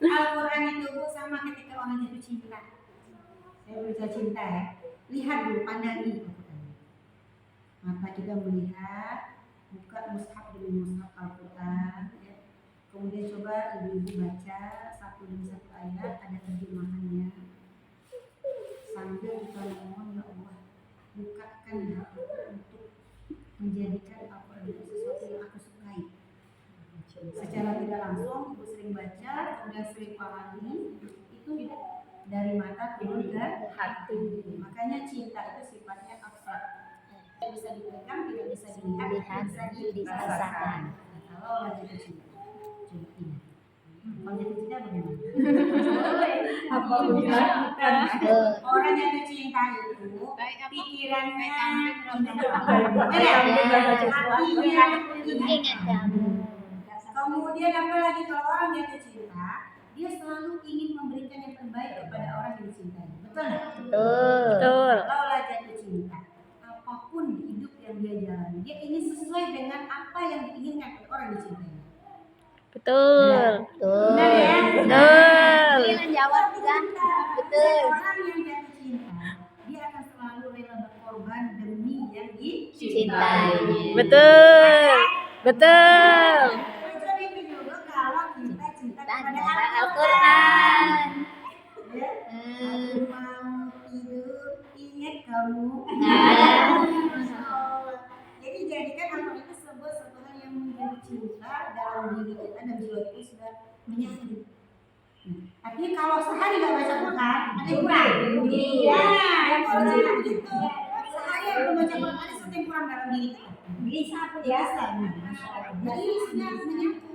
Al-Quran itu Bu sama ketika orang jatuh cinta. Saya berbicara cinta ya. Lihat dulu, pandangi Al-Quran. Mata kita melihat, buka mushaf demi mushaf Al-Quran. Ya. Kemudian coba ibu-ibu baca satu demi satu ayat, ada terjemahannya. Sambil kita mohon, ya Allah, bukakan hatiku untuk menjadikan Al-Quran itu sesuatu yang aku sukai. Secara tidak langsung ibu sering baca, kemudian sering pahami, itu dari mata turun ke hati. Makanya cinta itu sifatnya abstrak, tidak bisa dipegang, tidak bisa dilihat, bisa dirasakan. Kalau lagi cinta, coba ini. Kalau jatuh cinta bagaimana? Orang jatuh cinta itu pikirannya hatinya ingat kamu. Kemudian apalagi kalau orang jatuh cinta, dia selalu ingin memberikan yang terbaik kepada orang yang dicintai. Betul nggak? Betul. Kalau jatuh cinta, apapun hidup yang dia jalani, dia ingin sesuai dengan apa yang diinginkan oleh orang yang dicintai. Betul. Benar ya? Betul. Dia jawab kan? Betul. Orang yang jatuh cinta, dia akan selalu rela berkorban demi yang dicintai. Betul. Betul. Kalau kita cinta kepada Al-Quran. Ya? Aku mau tidur ingat kamu. Jadi jadikan Al-Quran itu sebuah hal yang menjadi cinta dalam diri kita dan jiwa kita sudah menyatu. Artinya kalau sehari nggak baca Quran, ada yang kurang. Iya, yang kurang gitu. Sehari belum baca Quran, ada sesuatu yang kurang dalam diri kita. Bisa, biasa. Jadi sudah menyatu.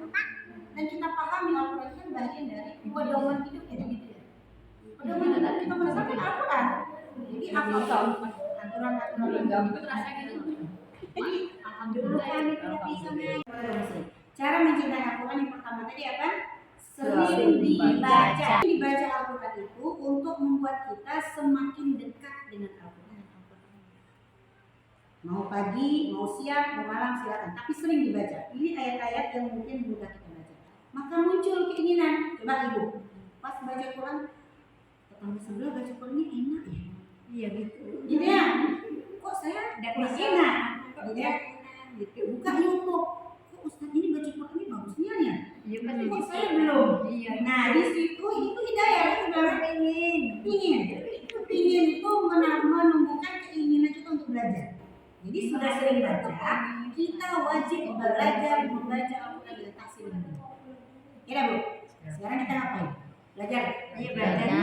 Dan kita pahami Al-Quran itu bagian dari pedoman hidup kita gitu ya. Pedoman hidup kita berdasarkan Al-Quran. Jadi aturan-aturan itu rasanya gitu. Jadi alhamdulillah kita bisa cara mencintai Al-Quran yang pertama tadi apa? Sering dibaca. Dibaca Al-Quran itu untuk membuat kita semakin dekat dengan Al-Quran. Mau pagi, mau siang, mau malam silakan. Tapi sering dibaca. Ini ayat-ayat yang mungkin mudah kita baca. Maka muncul keinginan. Coba ibu, pas baca Quran, tetangga sebelah baca Quran ini enak ya. Iya gitu. Gitu ya. Kok saya dapat enak? Gitu ya. Gitu. Buka YouTube. Kok Ustaz ini baca Quran ini bagusnya ya? Iya kan. Kok saya belum? Iya. Nah di situ itu hidayah kan sebenarnya ingin itu menumbuhkan keinginan kita untuk belajar. Jadi sudah sering baca, kita wajib belajar membaca Al-Quran dengan tahsin. Ya Bu. Sekarang kita ngapain? Belajar. Iya belajar.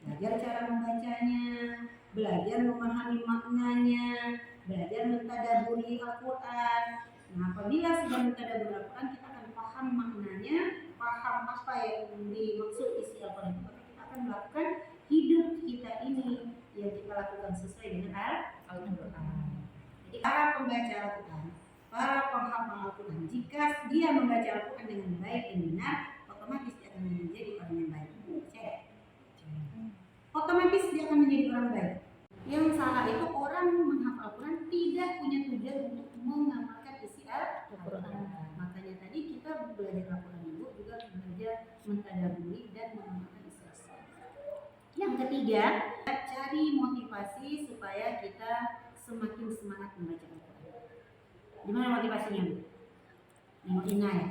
Belajar cara membacanya, belajar memahami maknanya, belajar mentadaburi Al-Quran. Nah, apabila sudah mentadaburi Al-Quran, kita akan paham maknanya, paham apa yang dimaksud isi Al-Quran itu. Kita akan melakukan hidup kita ini yang kita lakukan sesuai dengan Al-Quran. Jadi para pembaca Al-Quran, para penghafal Al-Quran, jika dia membaca Al-Quran dengan baik dan benar, otomatis dia akan menjadi orang yang baik. Otomatis dia akan menjadi orang baik. Yang salah itu orang menghafal Al-Quran tidak punya tujuan untuk mengamalkan isi Al-Quran. Makanya tadi kita belajar Al-Quran itu juga belajar mentadaburi dan mengamalkan isi Al-Quran. Yang ketiga, cari motivasi supaya kita semakin semangat membaca Al-Quran. Gimana motivasinya? Nengok Ina ya?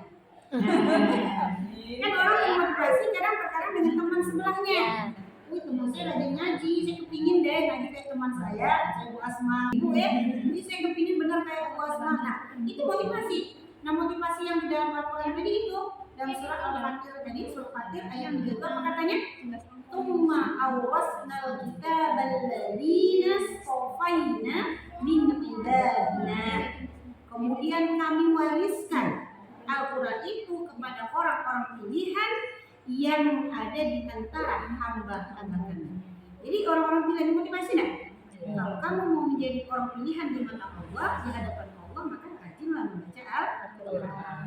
Kan orang yang motivasi kadang-kadang dengan teman sebelahnya. Wih teman saya lagi ngaji, saya kepingin deh ngaji kayak teman saya Bu Asma. Ibu ini saya kepingin benar kayak Bu Asma. Nah itu motivasi. Nah motivasi yang di dalam Al-Quran tadi itu dalam surah Al-Fatir tadi, surah Fatir ayat 32 apa katanya? Tumma awrasnal kitabal ladzina stofaina min ibadina. Kemudian kami wariskan Al-Quran itu kepada orang-orang pilihan yang ada di antara hamba-hamba kami. Jadi orang-orang pilihan motivasi enggak? Kalau kamu mau menjadi orang pilihan di mata Allah, di hadapan Allah, maka rajinlah membaca Al-Quran.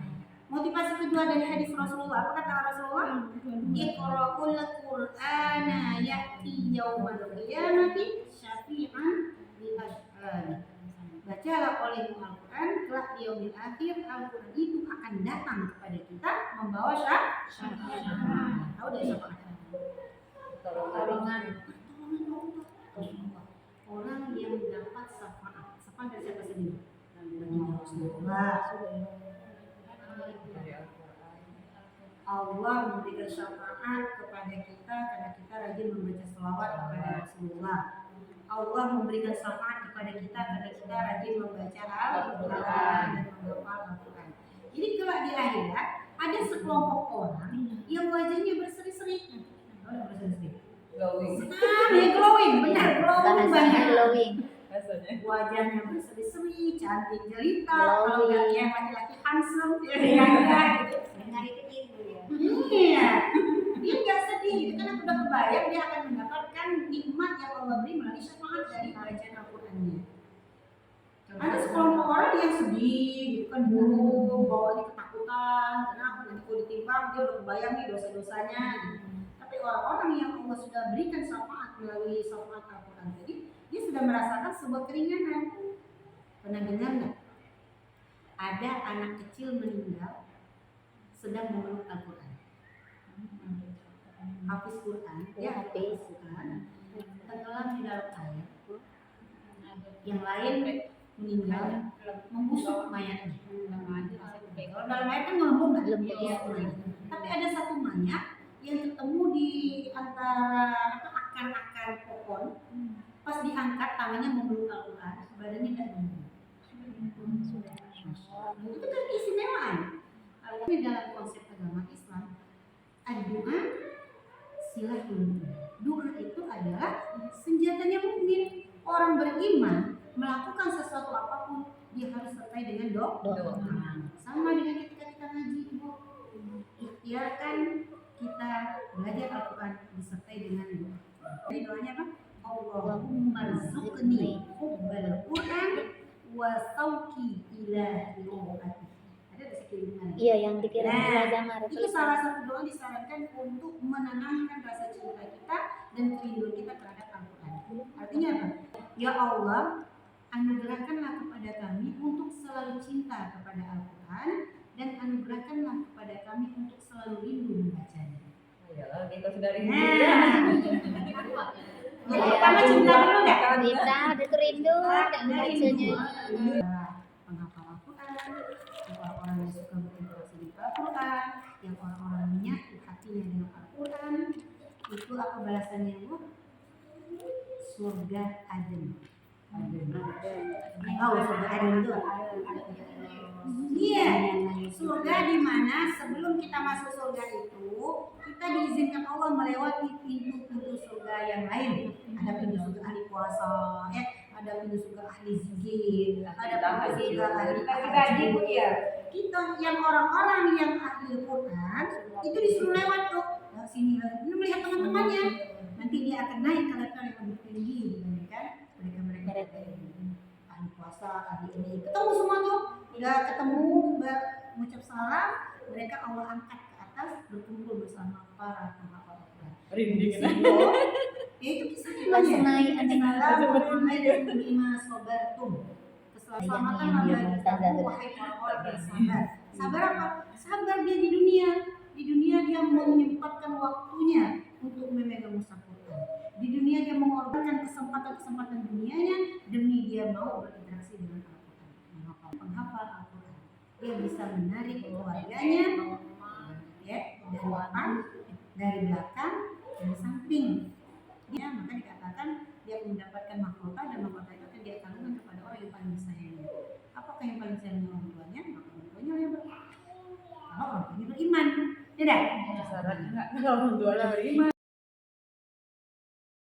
Motivasi kedua dari hadis Rasulullah, apa kata Rasulullah? Iqra'ul Qur'ana ya'ti yaumal qiyamati syafi'an li ashari. Baca dibacalah olehmu Al-Quran, kelak di yaumil akhir Al-Quran itu akan datang kepada kita membawa syafaat. Tahu dari syafaat? Pertolongan Allah. Orang yang dapat syafaat. Syafaat dari siapa sendiri? Dari Rasulullah. Allah memberikan syafaat kepada kita karena kita rajin membaca selawat kepada Rasulullah. Allah memberikan syafaat kepada kita karena kita rajin membaca Al-Quran dan menghafal Al-Quran. Jadi kelak di akhirat ada sekelompok orang yang wajahnya berseri-seri. Glowing. Glowing, benar, glowing banget. Glowing. Wajahnya berseri-seri, cantik jelita. Glowing. Kalau nggak yang laki-laki handsome, ya gitu. Dengar itu ibu ya. Iya, dia nggak sedih gitu kan, udah kebayang dia akan mendapatkan nikmat yang Allah beri melalui syafaat dari bacaan Al-Qurannya. Ada sekelompok orang yang sedih, gitu kan, burung, bawaannya ketakutan, kenapa nanti kalau ditimbang dia udah kebayang nih dosa-dosanya. Gitu. Tapi orang-orang yang Allah sudah berikan syafaat melalui syafaat Al-Quran tadi, dia sudah merasakan sebuah keringanan. Pernah dengar nggak? Ada anak kecil meninggal sedang memeluk Al-Quran. Hafiz Quran, dia hafiz Quran, tenggelam di dalam air. Yang lain meninggal, membusuk mayatnya. Kalau dalam air kan melembung nggak? Tapi ada satu mayat yang ketemu di antara akar-akar pohon. Pas diangkat tangannya memeluk Al-Quran, badannya nggak melembung. Itu kan keistimewaan. Ini dalam konsep agama Islam, doa silahul mu'min. Doa itu adalah senjatanya mukmin. Orang beriman melakukan sesuatu apapun dia harus sertai dengan doa. Sama dengan ketika kita ngaji, Ibu. Ikhtiarkan kita belajar Al-Quran disertai dengan doa. Jadi doanya apa? Allahumma rzuqni hubbal Quran wa sauqi ila qiraati. Ada di sekeliling. Iya, yang dikirim Itu salah satu doa disarankan untuk menanamkan rasa cinta kita dan kerinduan kita terhadap Al-Quran. Artinya apa? Ya Allah, anugerahkanlah kepada kami untuk selalu cinta kepada Al-Quran dan anugerahkanlah kepada kami untuk selalu rindu membacanya. Ayolah, kita sudah rindu. Jadi pertama cinta dulu nggak? Kita ada rindu dan bacanya. Penghafal Al-Quran, yang orang-orang yang suka berinteraksi di Al-Quran, yang orang-orang menyatu hatinya dengan Al-Quran, itu apa balasannya, Bu? Surga Aden. Oh, surga Aden itu. Iya, surga di mana sebelum kita masuk surga itu kita diizinkan Allah melewati pintu-pintu surga yang lain. Ada pintu surga ahli puasa, ya, ada pintu surga ahli zikir, ada pintu surga ahli tahajud. Kita yang orang-orang yang ahli Quran itu disuruh lewat tuh. Nah, sini lagi, ini melihat teman-temannya. Nanti dia akan naik ke level yang lebih tinggi dibandingkan mereka ahli puasa, ahli ini. Ketemu semua tuh, udah ketemu, mengucap salam, mereka Allah angkat ke atas berkumpul bersama para penghafal Al-Quran. Ya itu kisahnya keselamatan bagi kamu wahai orang-orang yang sabar. Sabar apa? Sabar dia di dunia. Di dunia dia menyempatkan waktunya untuk memegang mushaf Quran. Di dunia dia mengorbankan kesempatan-kesempatan dunianya demi dia mau berinteraksi dengan Al-Quran, penghafal Al-Quran. Dia bisa menarik keluarganya, ya, dari depan, dari belakang, dari samping. Ya, maka dikatakan dia mendapatkan mahkota dan mahkota itu akan dia kalungkan kepada orang yang paling disayangnya. Apakah yang paling disayang orang tuanya? Maka orang tuanya yang beriman. Kalau orang tuanya beriman, tidak? Syaratnya nggak kalau orang tuanya beriman.